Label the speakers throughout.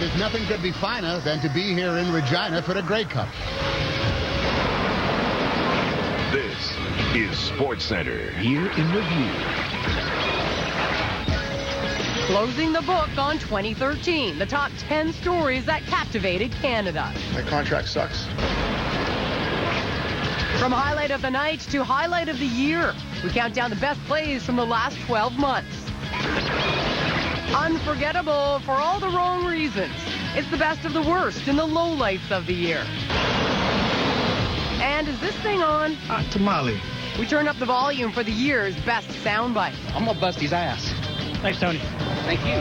Speaker 1: boys, nothing could be finer than to be here in Regina for the Grey Cup.
Speaker 2: This is SportsCenter Year in Review.
Speaker 3: Closing the book on 2013, the top 10 stories that captivated Canada.
Speaker 4: My contract sucks.
Speaker 3: From highlight of the night to highlight of the year, we count down the best plays from the last 12 months. Unforgettable for all the wrong reasons. It's the best of the worst and the lowlights of the year. And is this thing on?
Speaker 4: Tamale.
Speaker 3: We turn up the volume for the year's best soundbite.
Speaker 5: I'm gonna bust his ass. Thanks, Tony. Thank you.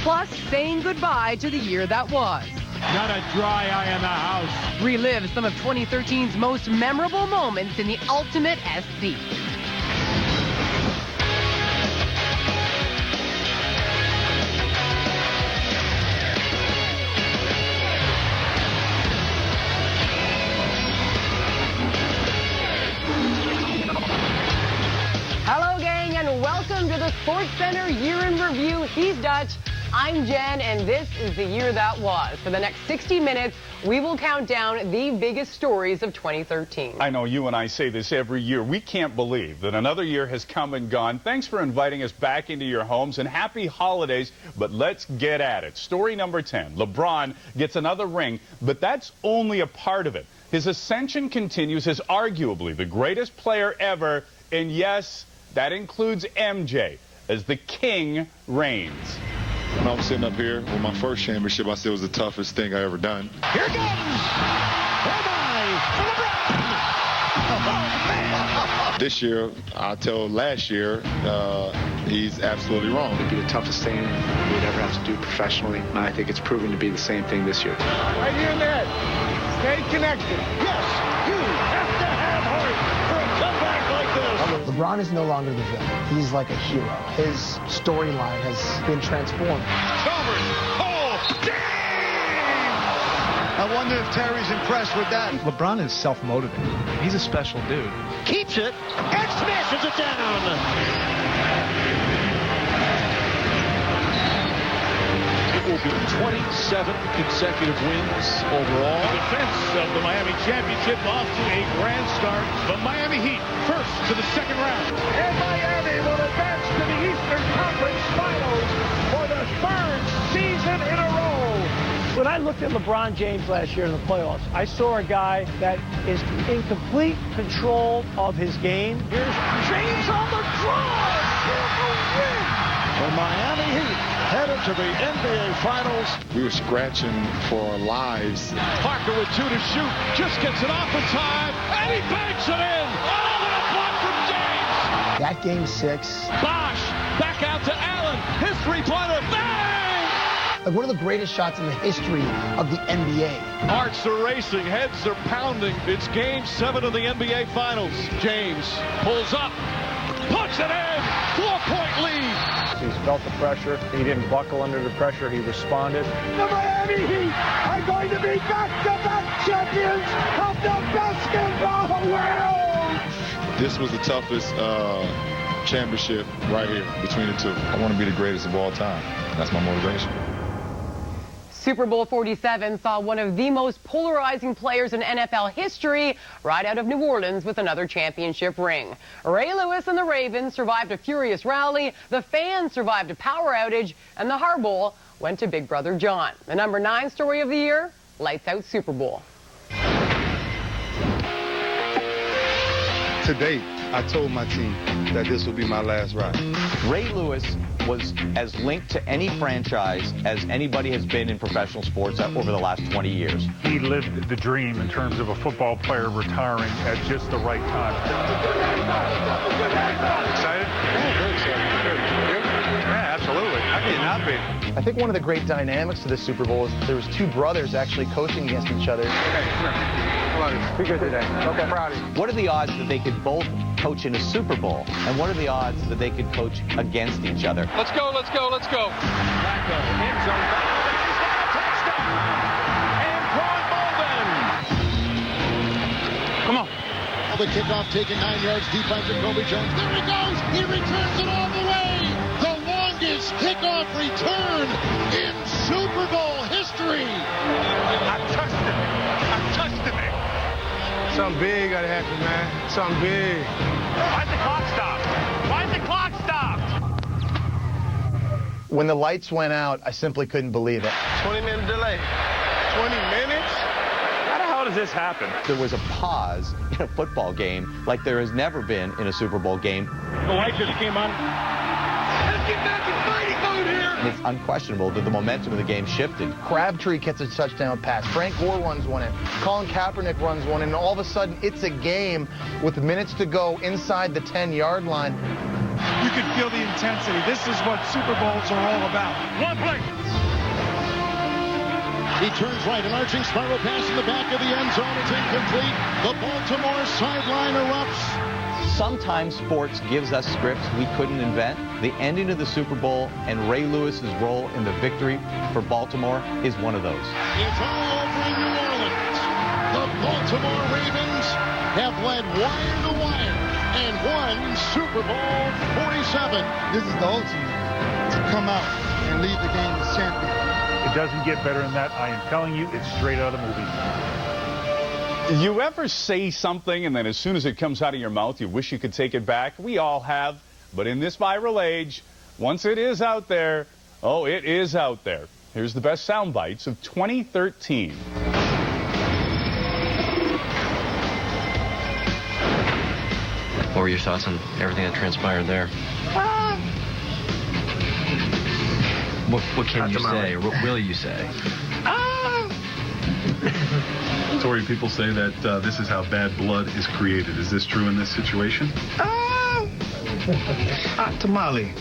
Speaker 3: Plus, saying goodbye to the year that was.
Speaker 6: Not a dry eye in the house.
Speaker 3: Relive some of 2013's most memorable moments in the ultimate SC. Hello, gang, and welcome to the SportsCenter Year in Review. He's Dutch. I'm Jen, and this is the year that was. For the next 60 minutes, we will count down the biggest stories of 2013.
Speaker 7: I know you and I say this every year. We can't believe that another year has come and gone. Thanks for inviting us back into your homes, and happy holidays, but let's get at it. Story number 10. LeBron gets another ring, but that's only a part of it. His ascension continues as arguably the greatest player ever, and yes, that includes MJ, as the king reigns.
Speaker 4: When I was sitting up here with my first championship, I said it was the toughest thing I ever done.
Speaker 6: Here it comes! LeBron!
Speaker 4: This year, I told last year, he's absolutely wrong.
Speaker 8: It'd be the toughest thing we'd ever have to do professionally, and I think it's proven to be the same thing this year.
Speaker 6: Right here in there. Stay connected. Yes, you have to have heart for a comeback like this.
Speaker 9: LeBron is no longer the villain. He's like a hero. His storyline has been transformed.
Speaker 6: Covers. Oh, damn!
Speaker 10: I wonder if Terry's impressed with that.
Speaker 9: LeBron is self-motivated. He's a special dude.
Speaker 6: Keeps it and smashes it down. It will be 27 consecutive wins overall. The defense of the Miami Championship off to a grand start. The Miami Heat first to the second round. And Miami will advance to the Eastern Conference Finals for the third season in a row.
Speaker 11: When I looked at LeBron James last year in the playoffs, I saw a guy that is in complete control of his game.
Speaker 6: Here's James on the draw for the win. The Miami Heat headed to the NBA Finals.
Speaker 4: We were scratching for our lives.
Speaker 6: Parker with 2 to shoot. Just gets it off in time, and he banks it in. Oh, what a block from James.
Speaker 9: That game 6.
Speaker 6: Bosh back out to Allen. His three-pointer. Bang!
Speaker 9: Like one of the greatest shots in the history of the NBA.
Speaker 6: Hearts are racing. Heads are pounding. It's Game 7 of the NBA Finals. James pulls up. Puts it in. 4-point lead.
Speaker 11: He's felt the pressure. He didn't buckle under the pressure. He responded.
Speaker 6: The Miami Heat are going to be back-to-back champions of the basketball world.
Speaker 4: This was the toughest championship right here between the two. I want to be the greatest of all time. That's my motivation.
Speaker 3: Super Bowl 47 saw one of the most polarizing players in NFL history ride out of New Orleans with another championship ring. Ray Lewis and the Ravens survived a furious rally, the fans survived a power outage, and the Har Bowl went to Big Brother John. The number 9 story of the year, lights out Super Bowl.
Speaker 10: Today, I told my team that this would be my last ride.
Speaker 5: Ray Lewis was as linked to any franchise as anybody has been in professional sports over the last 20 years.
Speaker 12: He lived the dream in terms of a football player retiring at just the right time.
Speaker 10: Excited? Yeah, very excited. Yeah, absolutely. How can you not be?
Speaker 9: I think one of the great dynamics of the Super Bowl is there was 2 brothers actually coaching against each other.
Speaker 10: Okay, come here.
Speaker 9: Be good today. Okay, proud of you.
Speaker 5: What are the odds that they could both coach in a Super Bowl? And what are the odds that they could coach against each other?
Speaker 6: Let's go, let's go, let's go. Back up, end zone, touchdown. And
Speaker 1: Come on. The kickoff taken 9 yards deep by Jacoby Jones. There he goes. He returns it all the way. The longest kickoff return in Super Bowl history.
Speaker 10: I touched it.
Speaker 13: Something big gotta happen, man. Something big.
Speaker 10: Why's the clock stop? Why's the clock stopped?
Speaker 14: When the lights went out, I simply couldn't believe it.
Speaker 13: 20-minute delay. 20 minutes?
Speaker 10: How the hell does this happen?
Speaker 5: There was a pause in a football game like there has never been in a Super Bowl game.
Speaker 6: The light just came on.
Speaker 10: Let's get back in fighting mode here.
Speaker 5: And it's unquestionable that the momentum of the game shifted.
Speaker 14: Crabtree gets a touchdown pass. Frank Gore runs one in. Colin Kaepernick runs one in. And all of a sudden, it's a game with minutes to go inside the 10-yard line.
Speaker 11: You can feel the intensity. This is what Super Bowls are all about.
Speaker 6: One play.
Speaker 1: He turns right, an arching spiral pass in the back of the end zone. It's incomplete. The Baltimore sideline erupts.
Speaker 5: Sometimes sports gives us scripts we couldn't invent. The ending of the Super Bowl and Ray Lewis's role in the victory for Baltimore is one of those.
Speaker 1: It's all over in New Orleans. The Baltimore Ravens have led wire to wire and won Super Bowl 47.
Speaker 9: This is the ultimate, to come out and lead the game as champion.
Speaker 12: It doesn't get better than that. I am telling you, it's straight out of the movie.
Speaker 7: You ever say something and then as soon as it comes out of your mouth, you wish you could take it back? We all have. But in this viral age, once it is out there, oh, it is out there. Here's the best sound bites of 2013.
Speaker 15: What were your thoughts on everything that transpired there? What can you say, or what will you say?
Speaker 16: Tori, people say that this is how bad blood is created. Is this true in this situation?
Speaker 13: Tamale.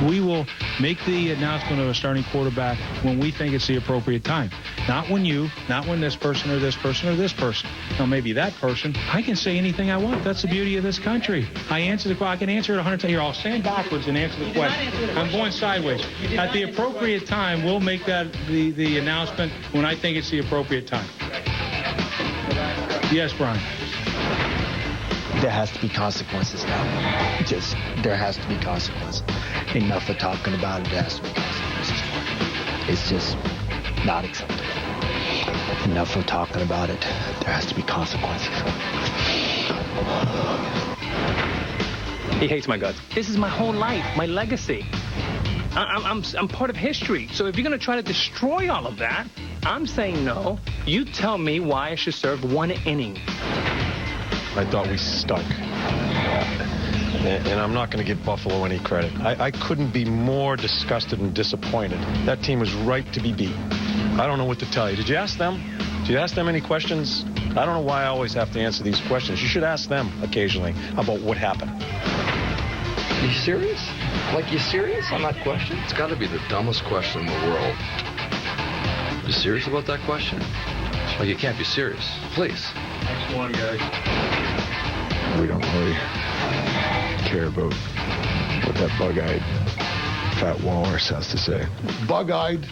Speaker 11: We will make the announcement of a starting quarterback when we think it's the appropriate time. Not when this person or this person or this person. Now, maybe that person. I can say anything I want. That's the beauty of this country. I can answer it 100 times. Here, I'll stand backwards and answer the question. I'm going sideways. At the appropriate time, we'll make that the announcement when I think it's the appropriate time. Yes, Brian.
Speaker 9: There has to be consequences now. There has to be consequences. Enough of talking about it. There has to be consequences for it. It's just not acceptable. Enough of talking about it. There has to be consequences for it.
Speaker 11: He hates my guts. This is my whole life, my legacy. I'm part of history. So if you're going to try to destroy all of that, I'm saying no. You tell me why I should serve one inning.
Speaker 17: I thought we stunk. And I'm not going to give Buffalo any credit. I couldn't be more disgusted and disappointed. That team was right to be beat. I don't know what to tell you. Did you ask them? Did you ask them any questions? I don't know why I always have to answer these questions. You should ask them occasionally about what happened.
Speaker 15: Are you serious? Like, you serious on that question? It's got to be the dumbest question in the world. You serious about that question? Like, you can't be serious. Please.
Speaker 16: Next one, guys.
Speaker 17: We don't really care about what that bug-eyed fat walrus has to say.
Speaker 1: Bug-eyed,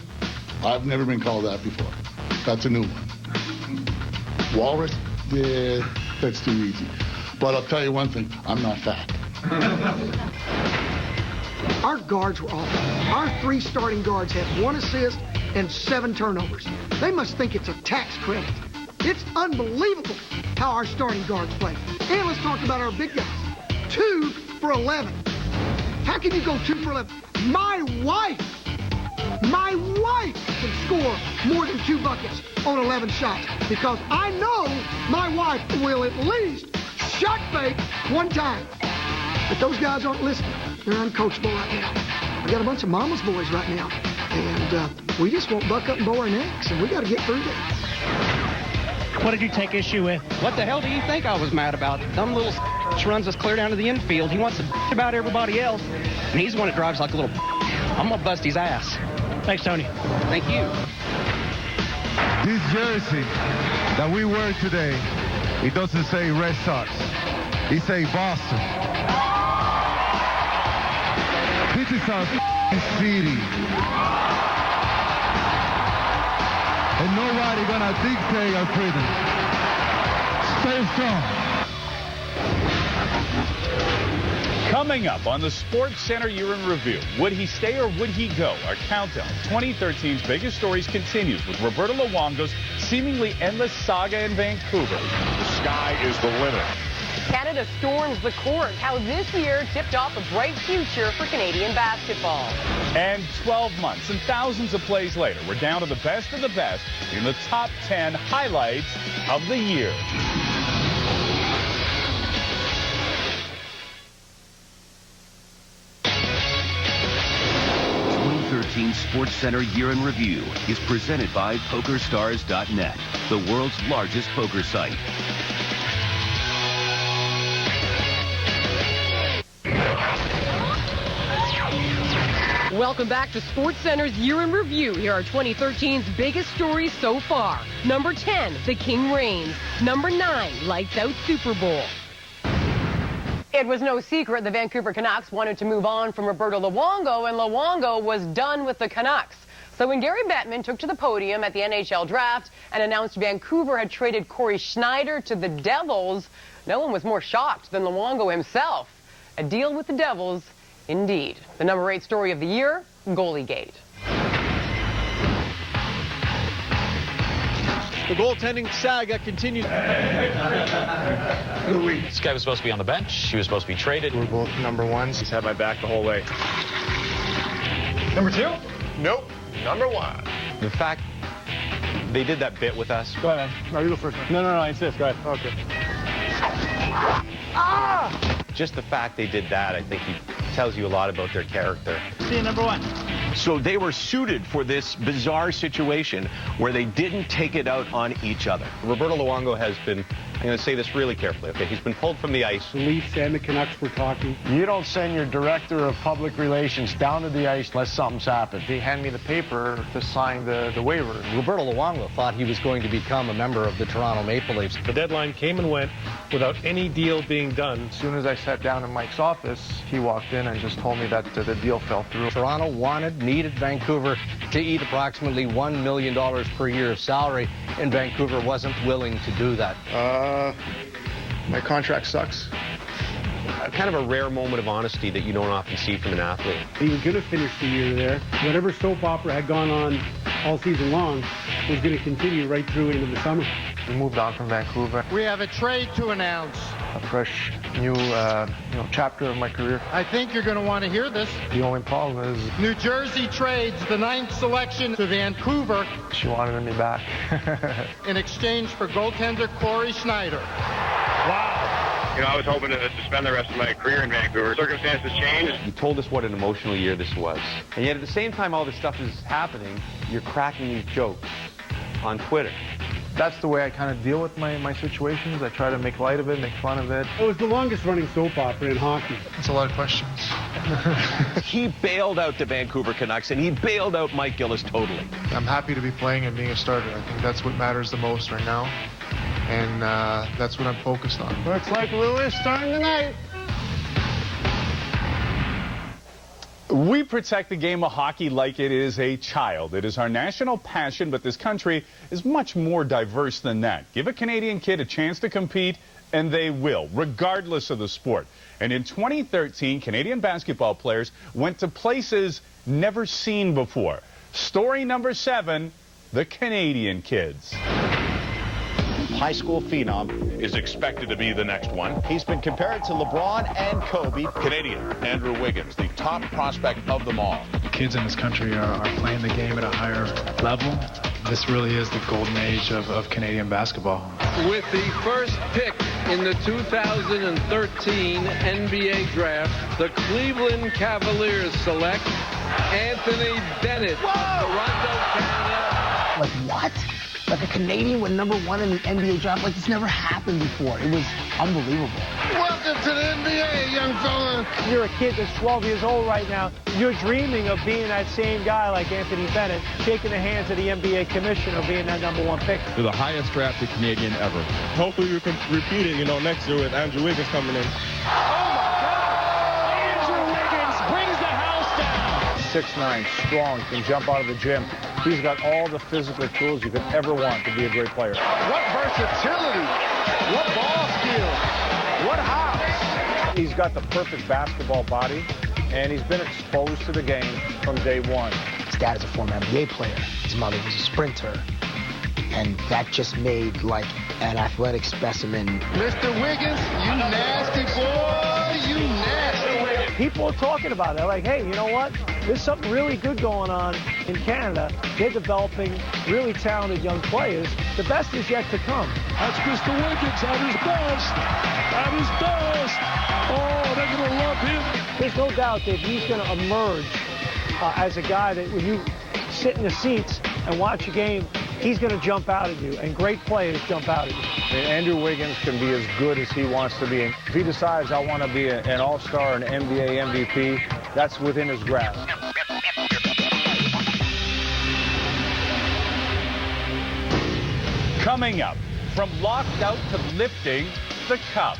Speaker 1: I've never been called that before. That's a new one. Walrus, yeah, that's too easy. But I'll tell you one thing, I'm not fat.
Speaker 18: Our guards were awful. Our 3 starting guards had 1 assist and 7 turnovers. They must think it's a tax credit. It's unbelievable how our starting guards play. And let's talk about our big guys. 2 for 11. How can you go 2 for 11? My wife can score more than 2 buckets on 11 shots because I know my wife will at least shot fake 1 time. But those guys aren't listening. They're uncoachable right now. We got a bunch of mama's boys right now. And we just won't buck up and bow our necks, and we got to get through that.
Speaker 11: What did you take issue with?
Speaker 19: What the hell do you think I was mad about? Dumb little runs us clear down to the infield. He wants to about everybody else, and he's the one that drives like a little. I'm going to bust his ass.
Speaker 11: Thanks, Tony.
Speaker 19: Thank you.
Speaker 20: This jersey that we wear today, it doesn't say Red Sox. It says Boston. This is our city. And nobody gonna dictate our freedom. Stay strong.
Speaker 7: Coming up on the Sports Center Year in Review, would he stay or would he go? Our countdown 2013's biggest stories continues with Roberto Luongo's seemingly endless saga in Vancouver.
Speaker 2: The sky is the limit.
Speaker 3: Canada storms the court. How this year tipped off a bright future for Canadian basketball.
Speaker 7: And 12 months and thousands of plays later, we're down to the best of the best in the top 10 highlights of the year.
Speaker 2: Sports Center Year in Review is presented by PokerStars.net, the world's largest poker site.
Speaker 3: Welcome back to Sports Center's Year in Review. Here are 2013's biggest stories so far. Number 10, The King reigns. Number 9, Lights Out Super Bowl. It was no secret the Vancouver Canucks wanted to move on from Roberto Luongo, and Luongo was done with the Canucks. So when Gary Bettman took to the podium at the NHL draft and announced Vancouver had traded Corey Schneider to the Devils, no one was more shocked than Luongo himself. A deal with the Devils, indeed. The number 8 story of the year, Goaliegate.
Speaker 21: The goaltending saga continues.
Speaker 22: This guy was supposed to be on the bench. He was supposed to be traded.
Speaker 8: We're both number ones.
Speaker 21: He's had my back the whole way.
Speaker 8: Number 2? Nope. Number 1.
Speaker 5: The fact they did that bit with us.
Speaker 12: Go ahead, man. No, you go first, man. No, I insist. Go ahead. Okay.
Speaker 5: Just the fact they did that, I think, tells you a lot about their character.
Speaker 12: See you, number 1.
Speaker 23: So they were suited for this bizarre situation where they didn't take it out on each other.
Speaker 5: Roberto Luongo has been, I'm going to say this really carefully, okay? He's been pulled from the ice.
Speaker 12: The Leafs and the Canucks were talking.
Speaker 9: You don't send your director of public relations down to the ice unless something's happened.
Speaker 14: They hand me the paper to sign the waiver.
Speaker 24: Roberto Luongo thought he was going to become a member of the Toronto Maple Leafs.
Speaker 17: The deadline came and went without any deal being done.
Speaker 14: As soon as I sat down in Mike's office, he walked in and just told me that the deal fell through.
Speaker 24: Toronto needed Vancouver to eat approximately $1 million per year of salary, and Vancouver wasn't willing to do that.
Speaker 14: My contract sucks.
Speaker 5: Kind of a rare moment of honesty that you don't often see from an athlete.
Speaker 12: He was going to finish the year there. Whatever soap opera had gone on all season long was going to continue right through into the summer.
Speaker 14: We moved on from Vancouver.
Speaker 18: We have a trade to announce.
Speaker 14: A fresh, new chapter of my career.
Speaker 18: I think you're going to want to hear this.
Speaker 14: The only problem is
Speaker 18: New Jersey trades the 9th selection to Vancouver.
Speaker 14: She wanted me back.
Speaker 18: In exchange for goaltender Corey Schneider.
Speaker 10: Wow. You know, I was hoping to spend the rest of my career in Vancouver. Circumstances changed.
Speaker 5: You told us what an emotional year this was. And yet at the same time all this stuff is happening, you're cracking these jokes on Twitter.
Speaker 14: That's the way I kind of deal with my situations. I try to make light of it, make fun of it.
Speaker 12: It was the longest running soap opera in hockey.
Speaker 14: It's a lot of questions.
Speaker 23: He bailed out the Vancouver Canucks, and he bailed out Mike Gillis totally.
Speaker 14: I'm happy to be playing and being a starter. I think that's what matters the most right now. And that's what I'm focused on.
Speaker 18: Looks like Lewis starting tonight.
Speaker 7: We protect the game of hockey like it is a child. It is our national passion, but this country is much more diverse than that. Give a Canadian kid a chance to compete, and they will, regardless of the sport. And in 2013, Canadian basketball players went to places never seen before. Story number 7, the Canadian kids.
Speaker 23: High school phenom is expected to be the next one. He's been compared to LeBron and Kobe. Canadian Andrew Wiggins, the top prospect of them all.
Speaker 8: Kids in this country are playing the game at a higher level. This really is the golden age of Canadian basketball.
Speaker 25: With the first pick in the 2013 NBA draft, the Cleveland Cavaliers select Anthony Bennett of Toronto, Canada.
Speaker 26: Like what? Like a Canadian went number 1 in the NBA draft? Like this never happened before. It was unbelievable.
Speaker 18: Welcome to the NBA, young fella.
Speaker 27: You're a kid that's 12 years old right now. You're dreaming of being that same guy like Anthony Bennett, shaking the hands of the NBA commissioner, being that number 1 pick.
Speaker 4: You're the highest drafted Canadian ever. Hopefully you can repeat it, next year with Andrew Wiggins coming in.
Speaker 27: Oh, my God! Andrew Wiggins brings the house down.
Speaker 9: 6'9", strong, can jump out of the gym. He's got all the physical tools you could ever want to be a great player.
Speaker 18: What versatility. What ball skills. What hops.
Speaker 21: He's got the perfect basketball body, and he's been exposed to the game from day one.
Speaker 26: His dad is a former NBA player. His mother was a sprinter. And that just made, like, an athletic specimen.
Speaker 20: Mr. Wiggins, you nasty boy, you nasty.
Speaker 27: People are talking about it. They're like, hey, you know what? There's something really good going on in Canada. They're developing really talented young players. The best is yet to come.
Speaker 20: That's Mr. Wiggins at his best. At his best. Oh, they're going to love him.
Speaker 27: There's no doubt that he's going to emerge as a guy that when you sit in the seats and watch a game, he's going to jump out at you, and great players jump out at you.
Speaker 21: Andrew Wiggins can be as good as he wants to be. If he decides I want to be an all-star, an NBA MVP, that's within his grasp.
Speaker 7: Coming up, from locked out to lifting the cup.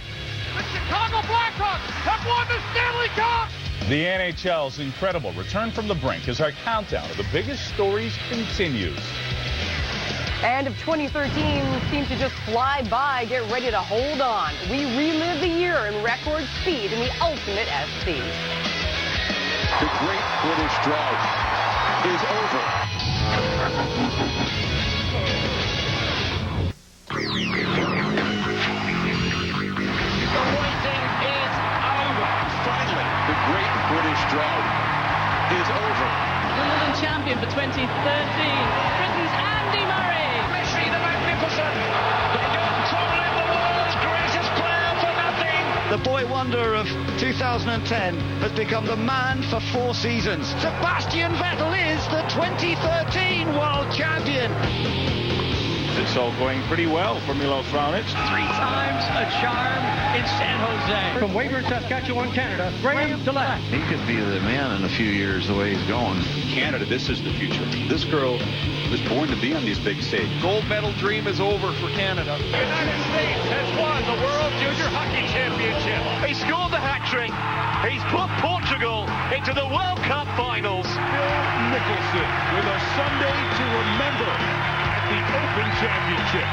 Speaker 20: The Chicago Blackhawks have won the Stanley Cup.
Speaker 7: The NHL's incredible return from the brink as our countdown of the biggest stories continues.
Speaker 3: And if 2013 seemed to just fly by, get ready to hold on. We relive the year in record speed in the ultimate SC.
Speaker 23: The Great British Drought is over.
Speaker 20: The waiting is over.
Speaker 23: Finally, the Great British Drought is over.
Speaker 1: Wimbledon champion for 2013, Britain's Andy Murray.
Speaker 20: Messi the Magnificent. They don't trouble him, the world's greatest player for nothing.
Speaker 6: The boy wonder of 2010 has become the man for 4 seasons. Sebastian Vettel is the 2013 world champion.
Speaker 23: It's all going pretty well for Milos Raonic.
Speaker 1: 3 times a charm in San Jose.
Speaker 27: From Waver, Saskatchewan, Canada, Graham Delac.
Speaker 23: He could be the man in a few years the way he's going. Canada, this is the future. This girl was born to be on these big stages.
Speaker 21: Gold medal dream is over for Canada.
Speaker 20: The United States has won the World Junior Hockey Championship. He scored the hat-trick. He's put Portugal into the World Cup finals.
Speaker 23: Phil Mickelson with a Sunday to remember at the Open Championship.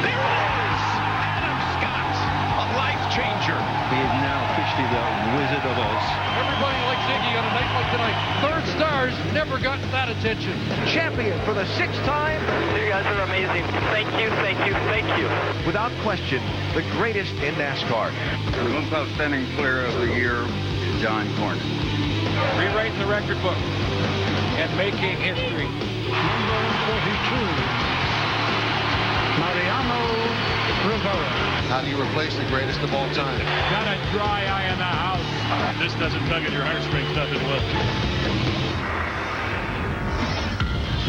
Speaker 20: There it is! Adam Scott, a life changer.
Speaker 23: He is now officially the Wizard of Oz.
Speaker 25: Everybody likes Iggy on a night like tonight. Third stars never got that attention.
Speaker 6: Champion for the 6th time.
Speaker 10: You guys are amazing. Thank you, thank you, thank you.
Speaker 6: Without question, the greatest in NASCAR.
Speaker 23: The most outstanding player of the year is John Cornyn.
Speaker 21: Rewriting the record book and making history.
Speaker 20: Number 42, Mariano Rivera.
Speaker 4: How do you replace the greatest of all time?
Speaker 20: Got a dry eye in the house.
Speaker 21: This doesn't tug at your heartstrings, nothing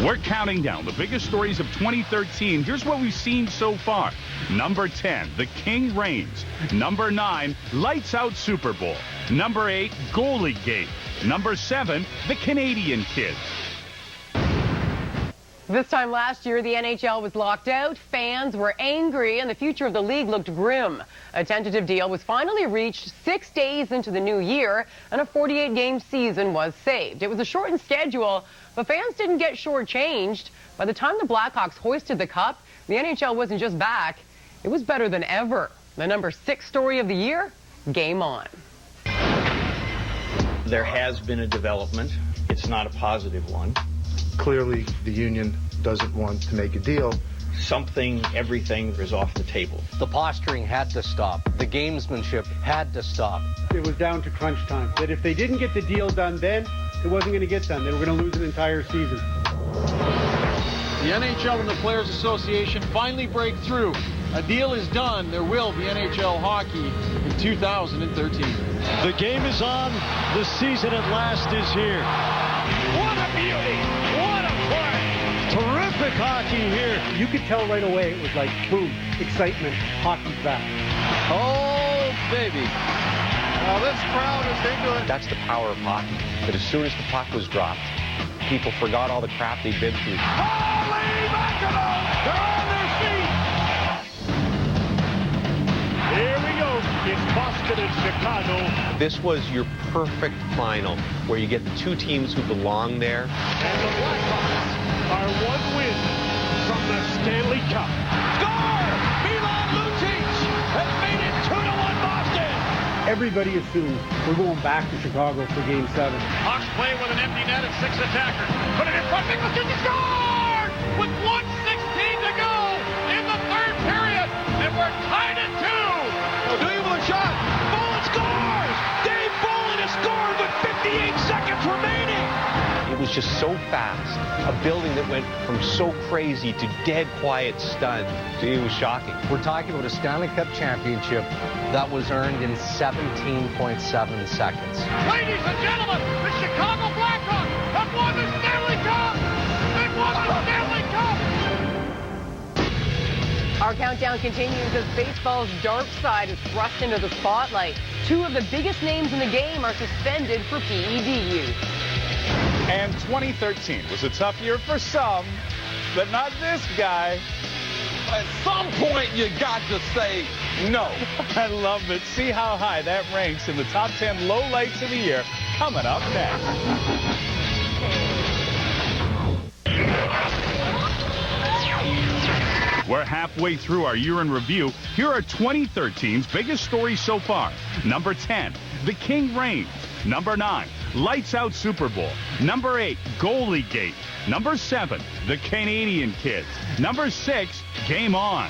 Speaker 21: will.
Speaker 7: We're counting down the biggest stories of 2013. Here's what we've seen so far. Number 10, the King reigns. Number 9, Lights Out Super Bowl. Number 8, Goalie Gate. Number 7, the Canadian Kid.
Speaker 3: This time last year, the NHL was locked out, fans were angry, and the future of the league looked grim. A tentative deal was finally reached 6 days into the new year, and a 48-game season was saved. It was a shortened schedule, but fans didn't get shortchanged. By the time the Blackhawks hoisted the cup, the NHL wasn't just back, it was better than ever. The number 6 story of the year, game on.
Speaker 11: There has been a development. It's not a positive one.
Speaker 14: Clearly, the union doesn't want to make a deal.
Speaker 11: Everything is off the table.
Speaker 24: The posturing had to stop. The gamesmanship had to stop.
Speaker 12: It was down to crunch time. That if they didn't get the deal done then, it wasn't going to get done. They were going to lose an entire season.
Speaker 25: The NHL and the Players Association finally break through. A deal is done. There will be NHL hockey in 2013.
Speaker 21: The game is on. The season at last is here.
Speaker 20: What a beauty! What a play!
Speaker 21: Terrific hockey here.
Speaker 12: You could tell right away it was like, boom, excitement, hockey's back.
Speaker 21: Oh, baby.
Speaker 14: Now this crowd is into it.
Speaker 5: That's the power of hockey. That as soon as the puck was dropped, people forgot all the crap they'd been through.
Speaker 20: Holy mackerel! They're on their feet! Here we go. It's Boston and Chicago.
Speaker 5: This was your perfect final, where you get the 2 teams who belong there.
Speaker 20: And the Blackhawks are 1 win from the Stanley Cup. Score! Milan Lucic has made it 2-1 Boston!
Speaker 12: everybody assumed we're going back to Chicago for Game 7.
Speaker 25: Hawks play with an empty net and 6 attackers. Put it in front, Nicholas Sturgeon scored! With 1:16 to go in the third period, and we're tied at 2.
Speaker 2: O'Doyle with a shot. Bullen scores! Dave Bullen has scored with 58 seconds remaining.
Speaker 5: It was just so fast. A building that went from so crazy to dead quiet, stunned. It was shocking.
Speaker 24: We're talking about a Stanley Cup championship that was earned in 17.7 seconds.
Speaker 25: Ladies and gentlemen, the Chicago Blackhawks have won the Stanley Cup! They've won the Stanley Cup!
Speaker 3: Our countdown continues as baseball's dark side is thrust into the spotlight. Two of the biggest names in the game are suspended for PED use.
Speaker 7: And 2013 was a tough year for some, but not this guy.
Speaker 2: At some point, you got to say no.
Speaker 7: I love it. See how high that ranks in the top 10 lowlights of the year. Coming up next. We're halfway through our year in review. Here are 2013's biggest stories so far. Number 10, the King reigns. Number 9, Lights Out Super Bowl. Number 8, Goalie Gate. Number 7, the Canadian Kids. Number 6, Game On.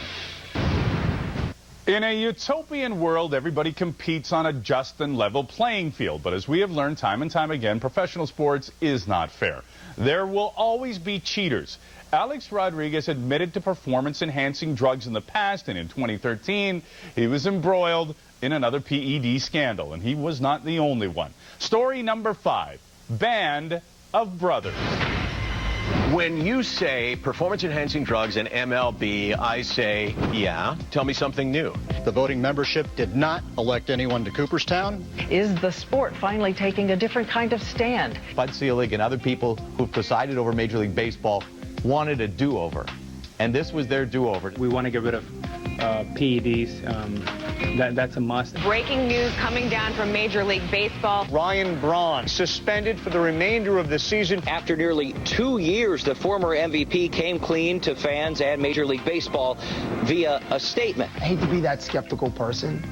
Speaker 7: In a utopian world, everybody competes on a just and level playing field. But as we have learned time and time again, professional sports is not fair. There will always be cheaters. Alex Rodriguez admitted to performance-enhancing drugs in the past, and in 2013, he was embroiled in another PED scandal, and he was not the only one. Story number 5, Band of Brothers.
Speaker 13: When you say performance-enhancing drugs and MLB, I say, yeah, tell me something new.
Speaker 15: The voting membership did not elect anyone to Cooperstown.
Speaker 16: Is the sport finally taking a different kind of stand?
Speaker 5: Bud Selig and other people who've presided over Major League Baseball wanted a do-over, and this was their do-over.
Speaker 17: We want to get rid of PEDs. That's a must.
Speaker 19: Breaking news coming down from Major League Baseball.
Speaker 22: Ryan Braun suspended for the remainder of the season.
Speaker 28: After nearly 2 years, the former MVP came clean to fans and Major League Baseball via a statement.
Speaker 26: I hate to be that skeptical person,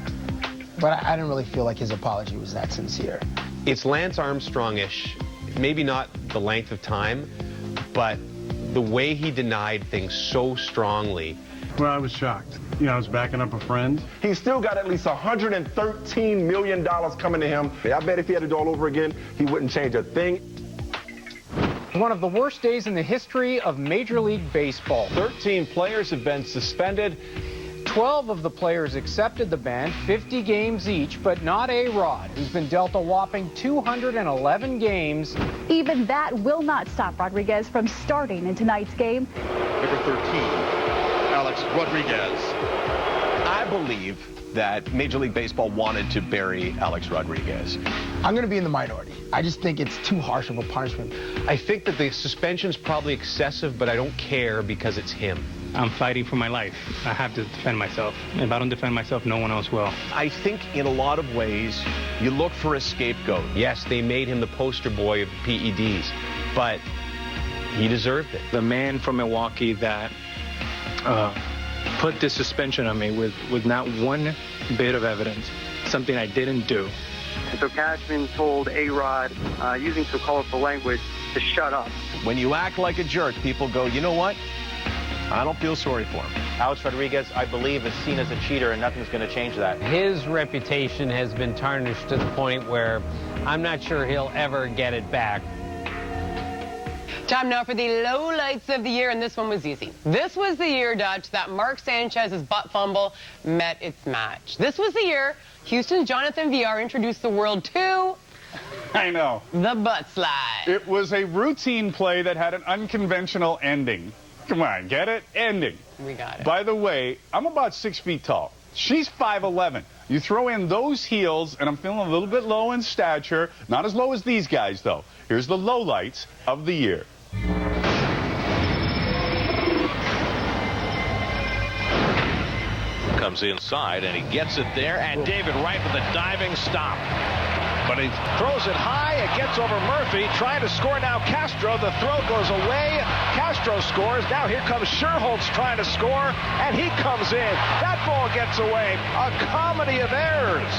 Speaker 26: but I didn't really feel like his apology was that sincere.
Speaker 13: It's Lance Armstrong-ish, maybe not the length of time, but the way he denied things so strongly.
Speaker 12: Well, I was shocked. I was backing up a friend.
Speaker 29: He's still got at least $113 million coming to him. I bet if he had to do it all over again, he wouldn't change a thing.
Speaker 27: One of the worst days in the history of Major League Baseball.
Speaker 5: 13 players have been suspended.
Speaker 27: 12 of the players accepted the ban, 50 games each, but not A-Rod, who's been dealt a whopping 211 games.
Speaker 30: Even that will not stop Rodriguez from starting in tonight's game.
Speaker 23: Number 13, Alex Rodriguez.
Speaker 13: I believe that Major League Baseball wanted to bury Alex Rodriguez.
Speaker 26: I'm going to be in the minority. I just think it's too harsh of a punishment.
Speaker 13: I think that the suspension's probably excessive, but I don't care because it's him.
Speaker 17: I'm fighting for my life. I have to defend myself. If I don't defend myself, no one else will.
Speaker 13: I think in a lot of ways, you look for a scapegoat. Yes, they made him the poster boy of PEDs, but he deserved it.
Speaker 17: The man from Milwaukee that put this suspension on me with not one bit of evidence, something I didn't do.
Speaker 31: And so Cashman told A-Rod, using some colorful language, to shut up.
Speaker 13: When you act like a jerk, people go, you know what? I don't feel sorry for him.
Speaker 32: Alex Rodriguez, I believe, is seen as a cheater, and nothing's going to change that.
Speaker 33: His reputation has been tarnished to the point where I'm not sure he'll ever get it back.
Speaker 3: Time now for the lowlights of the year, and this one was easy. This was the year, Dutch, that Mark Sanchez's butt fumble met its match. This was the year Houston's Jonathan VR introduced the world to...
Speaker 7: I know.
Speaker 3: The butt slide.
Speaker 7: It was a routine play that had an unconventional ending. Come on, get it? Ending.
Speaker 3: We got it.
Speaker 7: By the way, I'm about 6 feet tall. She's 5'11". You throw in those heels, and I'm feeling a little bit low in stature. Not as low as these guys, though. Here's the lowlights of the year.
Speaker 23: Comes inside, and he gets it there, and David Wright with a diving stop. But he throws it high, it gets over Murphy, trying to score now Castro. The throw goes away, Castro scores. Now here comes Sherholtz trying to score, and he comes in. That ball gets away. A comedy of errors.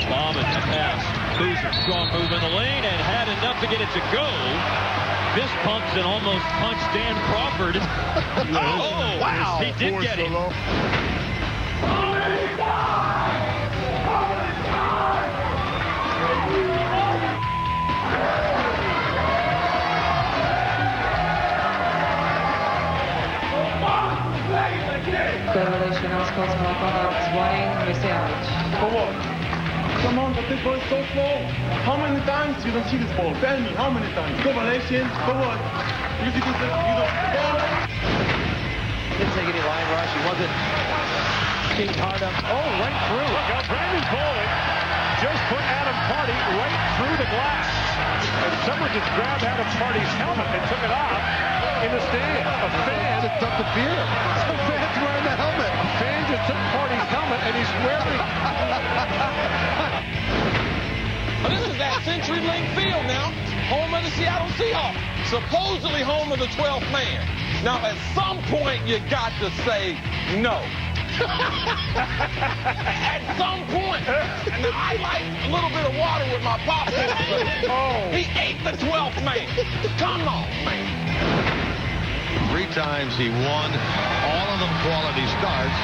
Speaker 2: Bauman to pass. Boozer, strong move in the lane and had enough to get it to go. Fist pumps and almost punched Dan Crawford. Oh, wow. He did get it.
Speaker 29: Come on, but this ball is so slow. How many times you don't see this ball? Tell me, how many times? Combination, forward. You see this, you don't.
Speaker 32: Didn't take any line rush. He wasn't getting hard up. Oh, right through.
Speaker 2: Look out, Brandon Foley just put Adam Party right through the glass. And someone just grabbed Adam Party's helmet and took it off in the stand. A fan took the beer. Some fan's wearing the helmet. A fan just took Party's helmet and he's wearing.
Speaker 1: Well, this is that CenturyLink Field now, home of the Seattle Seahawks, supposedly home of the 12th man. Now, at some point, you got to say no. At some point. Now, I like a little bit of water with my popcorn. He ate the 12th man. Come on, man.
Speaker 23: 3 times he won, all of them quality starts.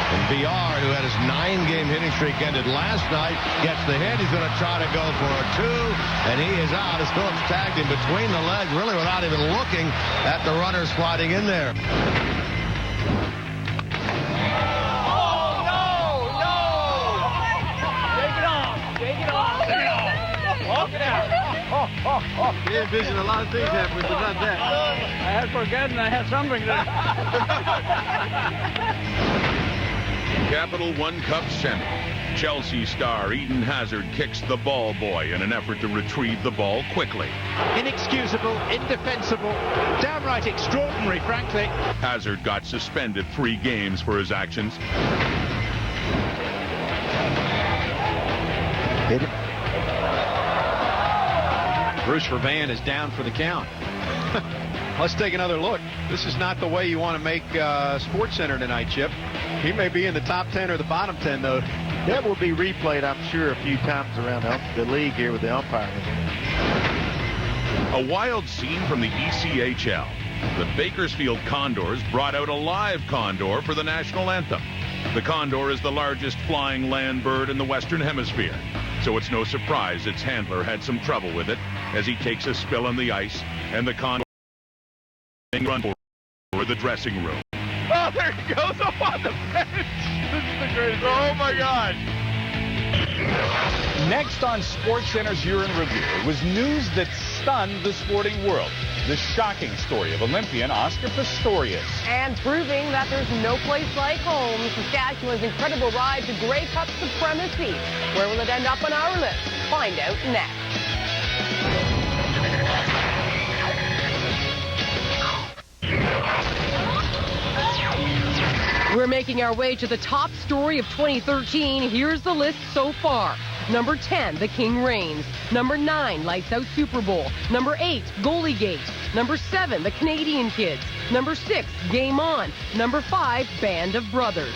Speaker 23: And BR, who had his 9-game hitting streak ended last night, gets the hit. He's going to try to go for a 2, and he is out as Phillips tagged him between the legs, really without even looking at the runner sliding in there.
Speaker 32: He envisioned a lot of things happening, but not that. I had forgotten I had something there.
Speaker 4: Capital One Cup semi. Chelsea star Eden Hazard kicks the ball boy in an effort to retrieve the ball quickly.
Speaker 32: Inexcusable, indefensible, downright extraordinary, frankly.
Speaker 4: Hazard got suspended 3 games for his actions.
Speaker 32: Bruce Vervan is down for the count. Let's take another look. This is not the way you want to make Sports Center tonight, Chip. He may be in the top 10 or the bottom 10, though.
Speaker 6: That will be replayed, I'm sure, a few times around the league here with the umpiring.
Speaker 4: A wild scene from the ECHL. The Bakersfield Condors brought out a live condor for the national anthem. The condor is the largest flying land bird in the Western Hemisphere, so it's no surprise its handler had some trouble with it as he takes a spill on the ice, and the condor run for the dressing room.
Speaker 2: Oh, there he goes up on the bench. This is the greatest. Oh, my God.
Speaker 7: Next on SportsCenter's Year in Review was news that stunned the sporting world. The shocking story of Olympian Oscar Pistorius.
Speaker 3: And proving that there's no place like home, Saskatchewan's incredible ride to Grey Cup supremacy. Where will it end up on our list? Find out next. We're making our way to the top story of 2013. Here's the list so far. Number 10, The King Reigns. Number 9, Lights Out Super Bowl. Number 8, Goaliegate. Number 7, The Canadian Kids. Number 6, Game On. Number 5, Band of Brothers.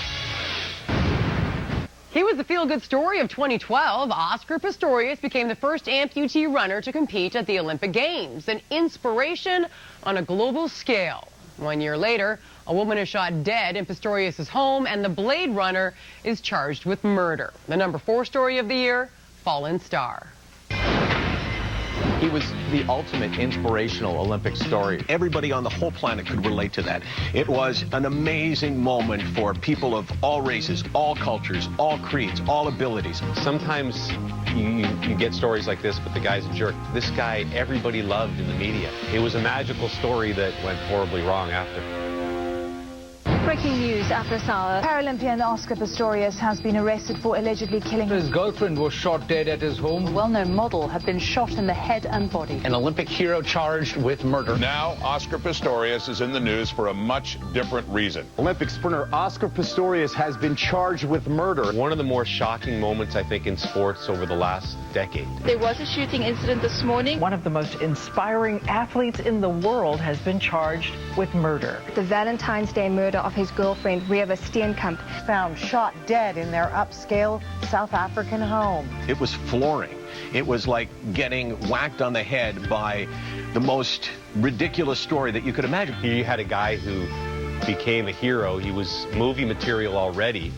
Speaker 3: He was the feel-good story of 2012. Oscar Pistorius became the first amputee runner to compete at the Olympic Games, an inspiration on a global scale. 1 year later, a woman is shot dead in Pistorius' home, and the Blade Runner is charged with murder. The number 4 story of the year, Fallen Star.
Speaker 5: He was the ultimate inspirational Olympic story.
Speaker 13: Everybody on the whole planet could relate to that. It was an amazing moment for people of all races, all cultures, all creeds, all abilities.
Speaker 33: Sometimes you get stories like this, but the guy's a jerk. This guy, everybody loved in the media. It was a magical story that went horribly wrong after.
Speaker 30: Breaking news at this hour. Paralympian Oscar Pistorius has been arrested for allegedly killing
Speaker 8: his girlfriend. Was shot dead at his home.
Speaker 30: A well-known model had been shot in the head and body.
Speaker 13: An Olympic hero charged with murder.
Speaker 4: Now, Oscar Pistorius is in the news for a much different reason.
Speaker 13: Olympic sprinter Oscar Pistorius has been charged with murder. One of the more shocking moments, I think, in sports over the last decade.
Speaker 30: There was a shooting incident this morning.
Speaker 16: One of the most inspiring athletes in the world has been charged with murder.
Speaker 30: The Valentine's Day murder of
Speaker 16: his girlfriend, Reva Steenkamp.
Speaker 9: Found shot dead in their upscale South African home.
Speaker 23: It was flooring. It was like getting whacked on the head by the most ridiculous story that you could imagine.
Speaker 13: He had a guy who became a hero. He was movie material already,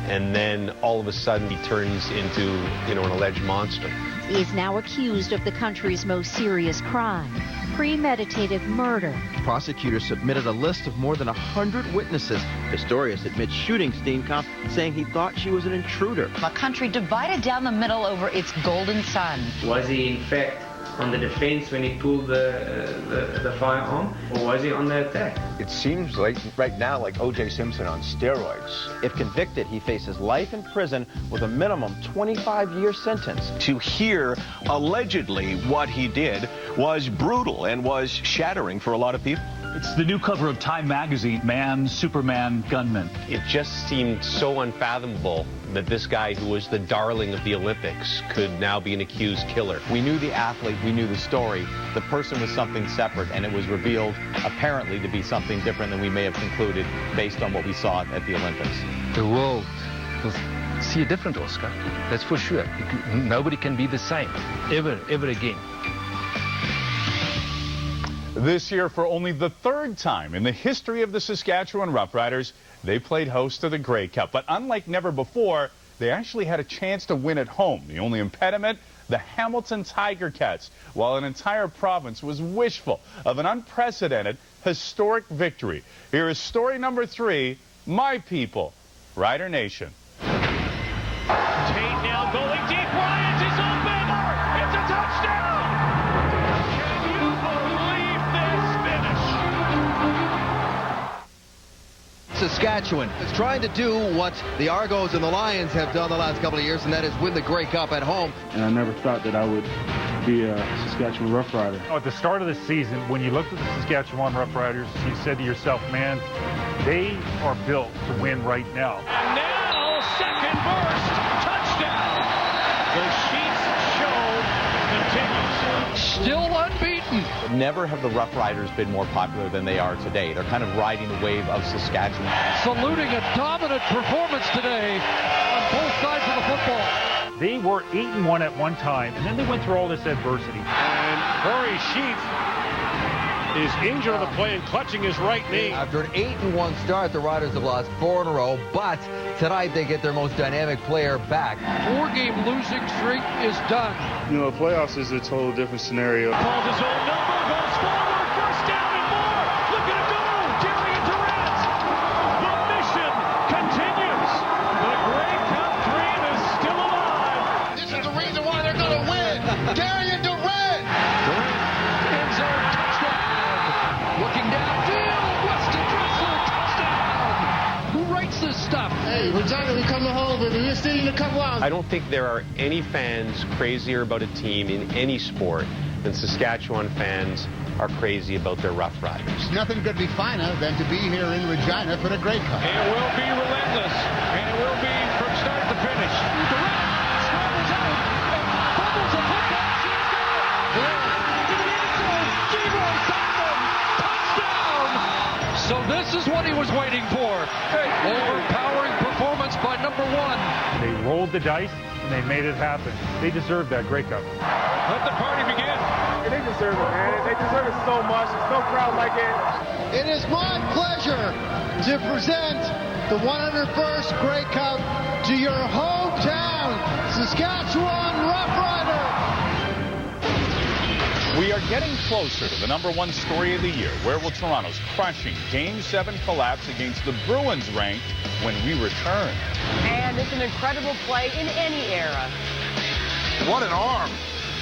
Speaker 13: and then all of a sudden he turns into, an alleged monster.
Speaker 10: He is now accused of the country's most serious crime, premeditated murder.
Speaker 11: Prosecutors submitted a list of more than 100 witnesses. Pistorius admits shooting Steenkamp, saying he thought she was an intruder.
Speaker 14: A country divided down the middle over its golden son.
Speaker 17: Was he in fact on the defense when he pulled the firearm, or was he on the attack?
Speaker 15: It seems like right now like O.J. Simpson on steroids.
Speaker 11: If convicted, he faces life in prison with a minimum 25-year sentence.
Speaker 23: To hear allegedly what he did was brutal and was shattering for a lot of people.
Speaker 18: It's the new cover of Time magazine, Man, Superman, Gunman.
Speaker 13: It just seemed so unfathomable that this guy who was the darling of the Olympics could now be an accused killer.
Speaker 5: We knew the athlete, we knew the story. The person was something separate, and it was revealed apparently to be something different than we may have concluded based on what we saw at the Olympics.
Speaker 8: The world will see a different Oscar, that's for sure. Nobody can be the same, ever again.
Speaker 7: This year, for only the third time in the history of the Saskatchewan Roughriders, they played host to the Grey Cup. But unlike never before, they actually had a chance to win at home. The only impediment, the Hamilton Tiger Cats, while an entire province was wishful of an unprecedented, historic victory. Here is story number 3, My People, Rider Nation.
Speaker 2: Tate now going deep. Bryant is open. It's a touchdown. Can you believe this finish?
Speaker 19: Saskatchewan is trying to do what the Argos and the Lions have done the last couple of years, and that is win the Grey Cup at home.
Speaker 12: And I never thought that I would be a Saskatchewan Roughrider.
Speaker 2: At the start of the season, when you looked at the Saskatchewan Roughriders, you said to yourself, man, they are built to win right now. And now, second burst, touchdown. The Sheets show continues.
Speaker 19: Still unbeaten.
Speaker 5: Never have the Roughriders been more popular than they are today. They're kind of riding the wave of Saskatchewan.
Speaker 19: Saluting a dominant performance today on both sides of the football.
Speaker 2: They were 8-1 at one time, and then they went through all this adversity. And Corey Sheets is injured on the play and clutching his right knee.
Speaker 19: After an 8-1 start, the Riders have lost 4 in a row, but tonight they get their most dynamic player back. 4-game losing streak is done.
Speaker 12: The playoffs is a total different scenario.
Speaker 2: Calls his own number, goes forward, first down and more. Look at him go, Darian Durant. The mission continues. The Grey Cup dream is still alive.
Speaker 19: This is the reason why they're going to win. Darian Durant. End zone touchdown. Looking downfield, Weston Dressler touchdown. Who writes this stuff? Hey, we're coming home, baby. We're still in a couple hours.
Speaker 13: I don't think there are any fans crazier about a team in any sport than Saskatchewan fans are crazy about their Roughriders.
Speaker 19: Nothing could be finer than to be here in Regina for the Grey Cup.
Speaker 2: It will be relentless, and it will be from start to finish. Durant scrambles out and fumbles a football. Leroy Simon, touchdown!
Speaker 19: So this is what he was waiting for. Overpowering performance by number 1.
Speaker 2: They rolled the dice, and they made it happen. They deserve that Grey Cup. Let the party begin.
Speaker 29: They deserve it, man. They deserve it so much. There's no crowd like it.
Speaker 19: It is my pleasure to present the 101st Grey Cup to your hometown, Saskatchewan Roughrider.
Speaker 7: We are getting closer to the #1 story of the year. Where will Toronto's crushing Game 7 collapse against the Bruins rank when we return?
Speaker 3: And it's an incredible play in any era.
Speaker 29: What an arm.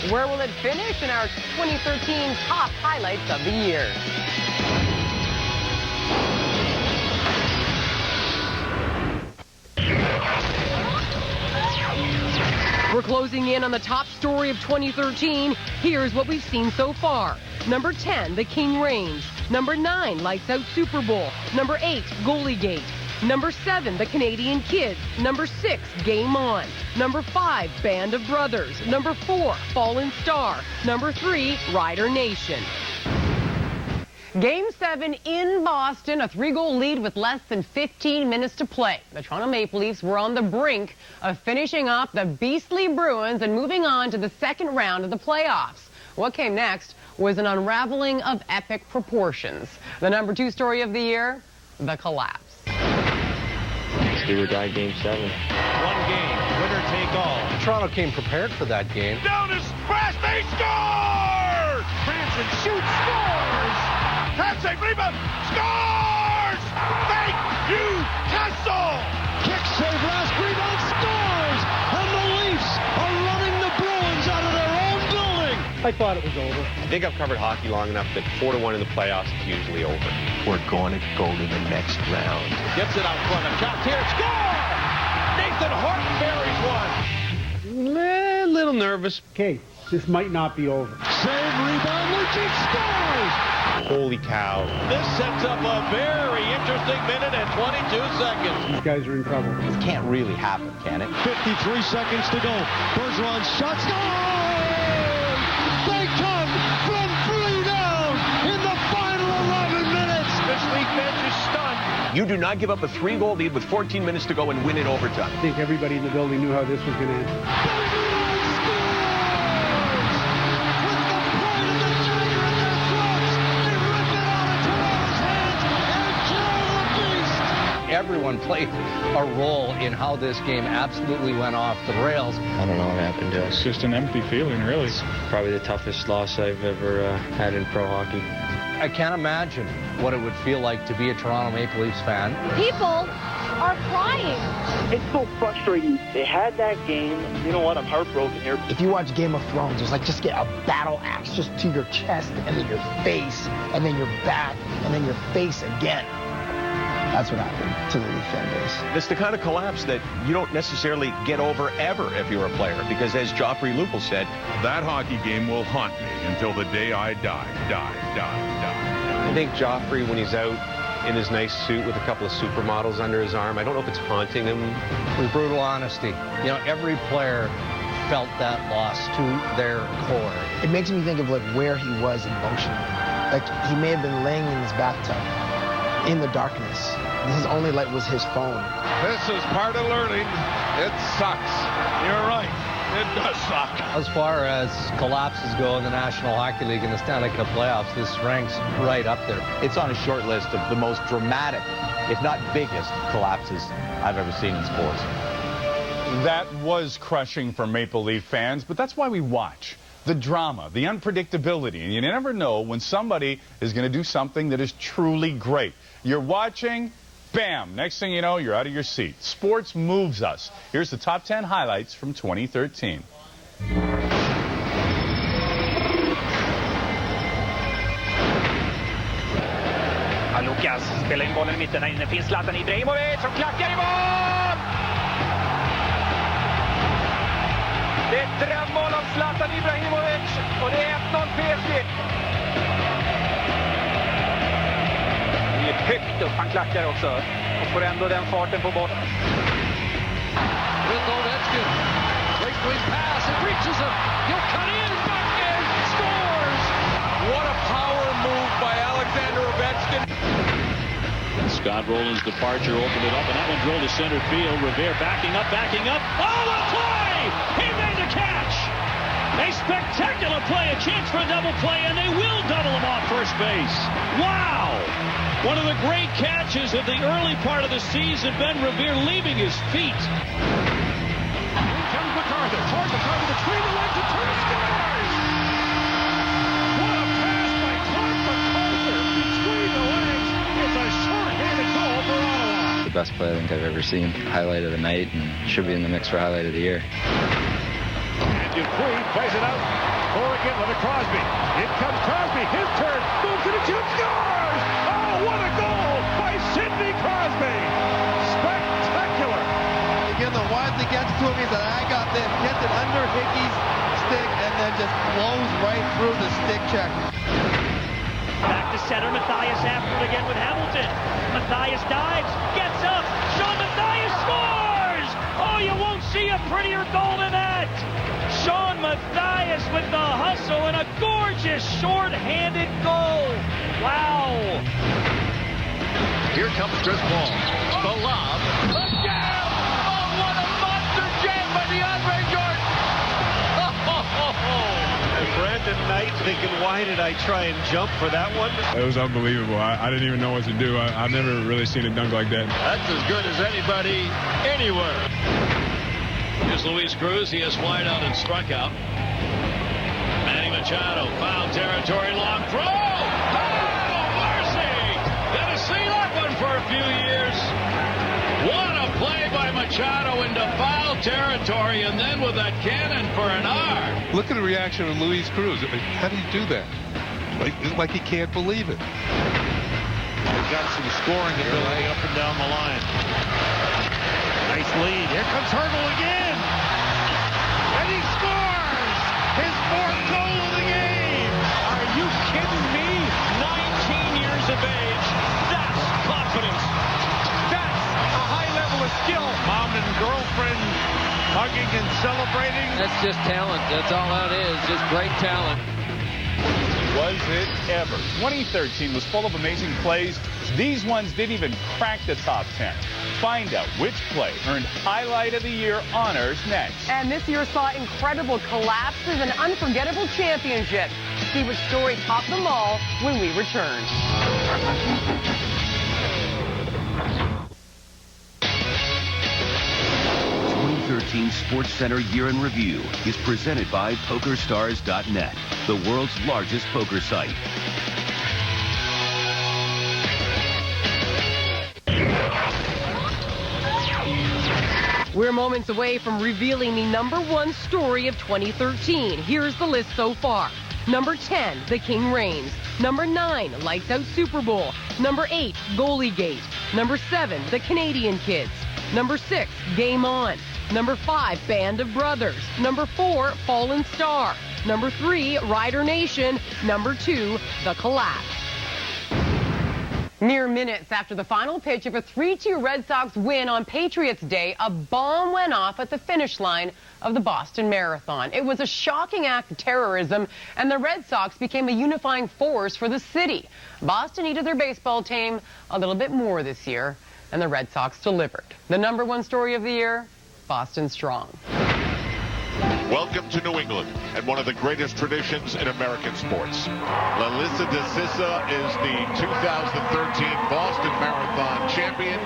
Speaker 3: Where will it finish in our 2013 top highlights of the year? We're closing in on the top story of 2013. Here's what we've seen so far. Number 10, The King Reigns. Number 9, Lights Out Super Bowl. Number 8, Goaliegate. Number 7, The Canadian Kids. Number 6, Game On. Number 5, Band of Brothers. Number 4, Fallen Star. Number 3, Rider Nation. Game 7 in Boston, a 3-goal lead with less than 15 minutes to play. The Toronto Maple Leafs were on the brink of finishing off the beastly Bruins and moving on to the second round of the playoffs. What came next was an unraveling of epic proportions. The number 2 story of the year, the collapse.
Speaker 1: Do or die Game 7.
Speaker 23: One game, winner take all.
Speaker 1: Toronto came prepared for that game.
Speaker 23: Down is Brass, they score! Branson shoots, scores! That's a rebound, scores! Thank you, Castle!
Speaker 19: Kick save, last rebound, scores! And the Leafs are running the Bruins out of their own building!
Speaker 12: I thought it was over.
Speaker 13: I think I've covered hockey long enough that 4-1 in the playoffs is usually over.
Speaker 15: We're going to go to the next round.
Speaker 23: Gets it out front, a shot here, score! Nathan Horton buries one.
Speaker 13: A little nervous.
Speaker 12: Okay, this might not be over.
Speaker 19: Save, rebound, Lucic scores!
Speaker 13: Holy cow.
Speaker 23: This sets up a very interesting minute and 22 seconds.
Speaker 12: These guys are in trouble.
Speaker 5: This can't really happen, can it?
Speaker 19: 53 seconds to go. Bergeron's shot, scores! They come from 3 down in the final 11 minutes.
Speaker 23: This league bench is stunned.
Speaker 15: You do not give up a 3-goal lead with 14 minutes to go and win in overtime.
Speaker 12: I think everybody in the building knew how this was going to end.
Speaker 1: Everyone played a role in how this game absolutely went off the rails. I don't know what happened to us.
Speaker 2: It's just an empty feeling, really.
Speaker 1: It's probably the toughest loss I've ever had in pro hockey. I can't imagine what it would feel like to be a Toronto Maple Leafs fan.
Speaker 10: People are crying.
Speaker 6: It's so frustrating. They had that game. You know what? I'm heartbroken here.
Speaker 20: If you watch Game of Thrones, it's like just get a battle axe just to your chest and then your face and then your back and then your face again. That's what happened to the Leaf fan base.
Speaker 15: It's the kind of collapse that you don't necessarily get over ever if you're a player, because as Joffrey Lupul said,
Speaker 4: that hockey game will haunt me until the day I die.
Speaker 13: I think Joffrey, when he's out in his nice suit with a couple of supermodels under his arm, I don't know if it's haunting him.
Speaker 1: With brutal honesty, you know, every player felt that loss to their core.
Speaker 20: It makes me think of like where he was emotionally. Like he may have been laying in his bathtub in the darkness. His only light was his phone.
Speaker 23: This is part of learning. It sucks. You're right. It does suck.
Speaker 1: As far as collapses go in the National Hockey League and the Stanley Cup playoffs, this ranks right up there.
Speaker 5: It's on a short list of the most dramatic, if not biggest, collapses I've ever seen in sports.
Speaker 7: That was crushing for Maple Leaf fans, but that's why we watch. The drama, the unpredictability, and you never know when somebody is going to do something that is truly great. You're watching, bam, next thing you know, you're out of your seat. Sports moves us. Here's the top 10 highlights from 2013.
Speaker 21: Lukas spelar in bollen i mitten, här inne finns Zlatan Ibrahimovic som klackar i mål! Det är ett drömmål av Zlatan Ibrahimovic och det är 1-0 PSG. Det är högt upp, han klackar också och får ändå den farten på bollen.
Speaker 19: With Ovechkin, breaks his pass, it reaches him, he'll cut in, back in, scores!
Speaker 23: What a power move by Alexander Ovechkin.
Speaker 2: Scott Rowland's departure opened it up, and that one drilled to center field. Revere backing up. Oh, a play! He made the catch! A spectacular play, a chance for a double play, and they will double him off first base. Wow! One of the great catches of the early part of the season, Ben Revere leaving his feet. Here comes MacArthur, towards MacArthur between the legs, and Turner scores! What a pass by Clark MacArthur between the legs. It's a short-handed goal for Ottawa.
Speaker 1: The best play I think I've ever seen. Highlight of the night, and should be in the mix for highlight of the year.
Speaker 2: And Dupuis plays it out for again with Crosby. In comes Crosby, his turn, moves to the shoot, scores! Oh, what a goal by Sidney Crosby! Spectacular!
Speaker 22: Again, the Wadley gets to him, he said, I got this, gets it under Hickey's stick, and then just blows right through the stick check.
Speaker 21: Back to center, Matthias after it again with Hamilton. Matthias dives, gets up, Sean Matthias scores! Oh, you won't see a prettier goal than that! Sean Matthias with the hustle and a gorgeous short-handed goal. Wow,
Speaker 19: Here comes Chris Paul. The lob. The jam! Oh, what a monster jam by DeAndre Jordan!
Speaker 21: And Brandon Knight thinking, why did I try and jump for that one?
Speaker 9: It was unbelievable. I didn't even know what to do. I've never really seen a dunk like that.
Speaker 19: That's as good as anybody anywhere. Here's Luis Cruz. He has wide out and struck out. Manny Machado, foul territory, long throw. Oh, mercy! Gonna see that one for a few years. What a play by Machado into foul territory, and then with that cannon for an R.
Speaker 14: Look at the reaction of Luis Cruz. How do you do that? Like he can't believe it.
Speaker 2: He's got some scoring ability up and down the line. Nice lead. Here comes Hertel again. And he scores! His fourth goal of the game!
Speaker 21: Are you kidding me? 19 years of age. That's confidence. That's a high level of skill.
Speaker 2: Mom and girlfriend hugging and celebrating.
Speaker 16: That's just talent. That's all that is. Just great talent.
Speaker 7: Was it ever? 2013 was full of amazing plays. These ones didn't even crack the top 10. Find out which play earned Highlight of the Year honors next.
Speaker 3: And this year saw incredible collapses and unforgettable championships. See which story topped them all when we return.
Speaker 17: 2013 SportsCenter Year in Review is presented by PokerStars.net, the world's largest poker site.
Speaker 3: We're moments away from revealing the #1 story of 2013. Here's the list so far. Number 10, The King Reigns. Number 9, Lights Out Super Bowl. Number 8, Goalie Gate. Number 7, The Canadian Kids. Number 6, Game On. Number 5, Band of Brothers. Number 4, Fallen Star. Number 3, Rider Nation. Number 2, The Collapse. Mere minutes after the final pitch of a 3-2 Red Sox win on Patriots Day, a bomb went off at the finish line of the Boston Marathon. It was a shocking act of terrorism, and the Red Sox became a unifying force for the city. Boston needed their baseball team a little bit more this year, and the Red Sox delivered. The #1 story of the year, Boston Strong.
Speaker 4: Welcome to New England and one of the greatest traditions in American sports. Lalissa DeCissa is the 2013 Boston Marathon champion.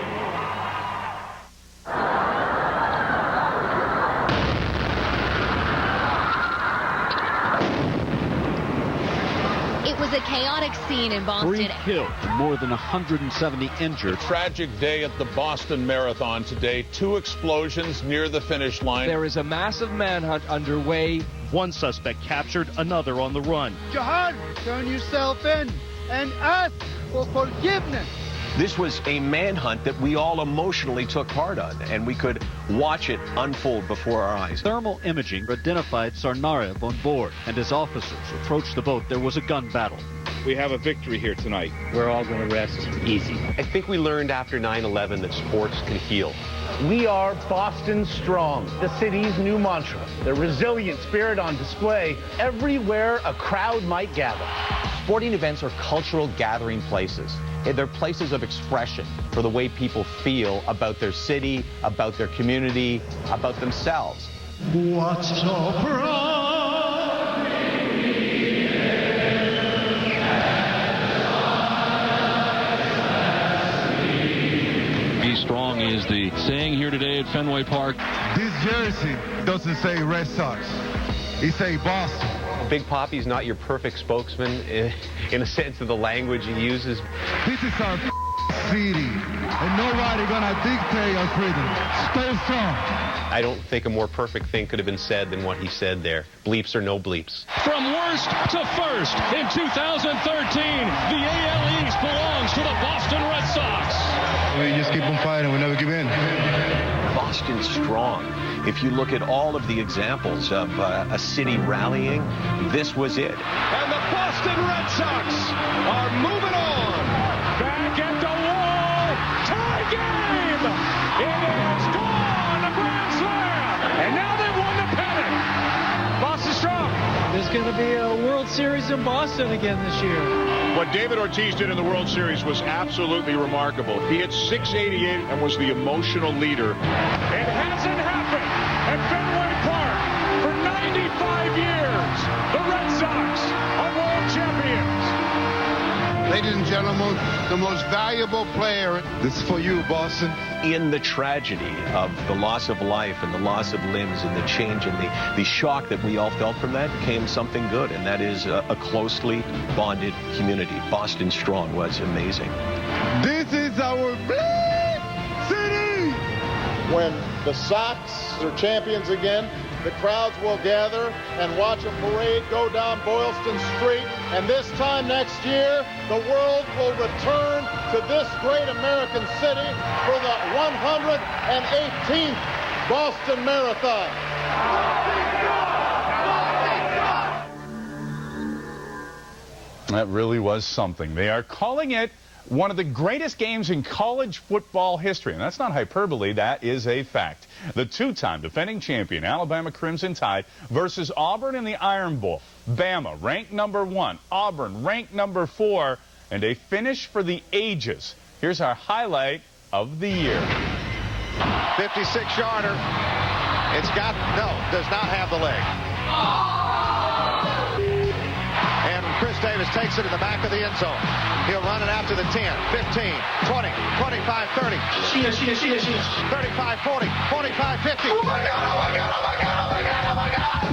Speaker 10: It was a chaotic scene in Boston.
Speaker 18: 3 killed, more than 170 injured.
Speaker 4: A tragic day at the Boston Marathon today. 2 explosions near the finish line.
Speaker 24: There is a massive manhunt underway.
Speaker 18: One suspect captured, another on the run.
Speaker 22: Jahan, turn yourself in and ask for forgiveness.
Speaker 15: This was a manhunt that we all emotionally took part on, and we could watch it unfold before our eyes.
Speaker 18: Thermal imaging identified Tsarnaev on board, and as officers approached the boat, there was a gun battle.
Speaker 7: We have a victory here tonight.
Speaker 16: We're all going to rest easy.
Speaker 13: I think we learned after 9/11 that sports can heal.
Speaker 25: We are Boston Strong, the city's new mantra. The resilient spirit on display everywhere a crowd might gather.
Speaker 5: Sporting events are cultural gathering places. They're places of expression for the way people feel about their city, about their community, about themselves.
Speaker 19: What's so bright?
Speaker 26: Be strong is the saying here today at Fenway Park.
Speaker 27: This jersey doesn't say Red Sox. It say Boston.
Speaker 13: Big Papi's not your perfect spokesman in a sense of the language he uses.
Speaker 27: This is our city, and nobody gonna dictate our freedom. Stay strong.
Speaker 13: I don't think a more perfect thing could have been said than what he said there. Bleeps or no bleeps.
Speaker 26: From worst to first in 2013, the AL East belongs to the Boston Red Sox.
Speaker 27: We just keep on fighting. We never give in.
Speaker 15: Boston Strong. If you look at all of the examples of a city rallying, this was it.
Speaker 19: And the Boston Red Sox are moving on. Back at the wall. Tie game. It is gone. A grand slam. And now they've won the pennant. Boston Strong.
Speaker 16: This
Speaker 1: going to be a World Series in Boston again this year.
Speaker 4: What David Ortiz did in the World Series was absolutely remarkable. He hit .688 and was the emotional leader.
Speaker 2: It hasn't happened at Fenway Park for 95 years. The Red Sox are world champions.
Speaker 27: Ladies and gentlemen, the most valuable player. This is for you, Boston.
Speaker 15: In the tragedy of the loss of life and the loss of limbs and the change and the shock that we all felt from that came something good, and that is a closely bonded community. Boston Strong was amazing.
Speaker 27: This is our black city.
Speaker 6: When the Sox are champions again, the crowds will gather and watch a parade go down Boylston Street. And this time next year, the world will return to this great American city for the 118th Boston Marathon.
Speaker 7: That really was something. They are calling it one of the greatest games in college football history. And that's not hyperbole, that is a fact. The two-time defending champion Alabama Crimson Tide versus Auburn in the Iron Bowl. Bama ranked number 1, Auburn ranked number 4, and a finish for the ages. Here's our highlight of the year.
Speaker 6: 56-yarder. Does not have the leg. And Chris Davis takes it in the back of the end zone. He'll run it out to the 10, 15, 20, 25, 30. 35, 40, 45, 50. Oh my God, oh my God, oh my God, oh my God, oh my God.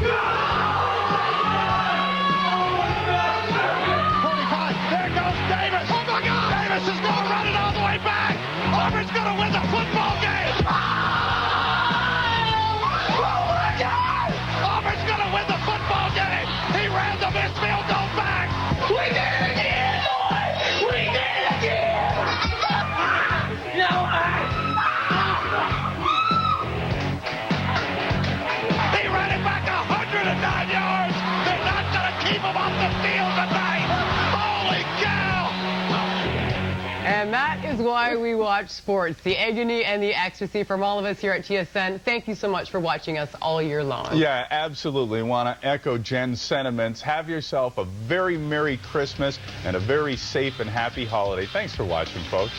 Speaker 6: 45, there goes Davis. Oh my God. Davis is going to run it all the way back. Auburn's going to win the football game. Oh my God. Auburn's going to win the football game. He ran the missed field goal back. We did it again, boys. We did it again. No, he ran it back 109 yards. They're not going to keep him off the field tonight. Holy cow.
Speaker 3: And that is why we watch sports. The agony and the ecstasy from all of us here at TSN. Thank you so much for watching us all year long.
Speaker 7: Yeah, absolutely. Want to echo Jen's sentiments. Have yourself a very Merry Christmas and a very safe and happy holiday. Thanks for watching, folks.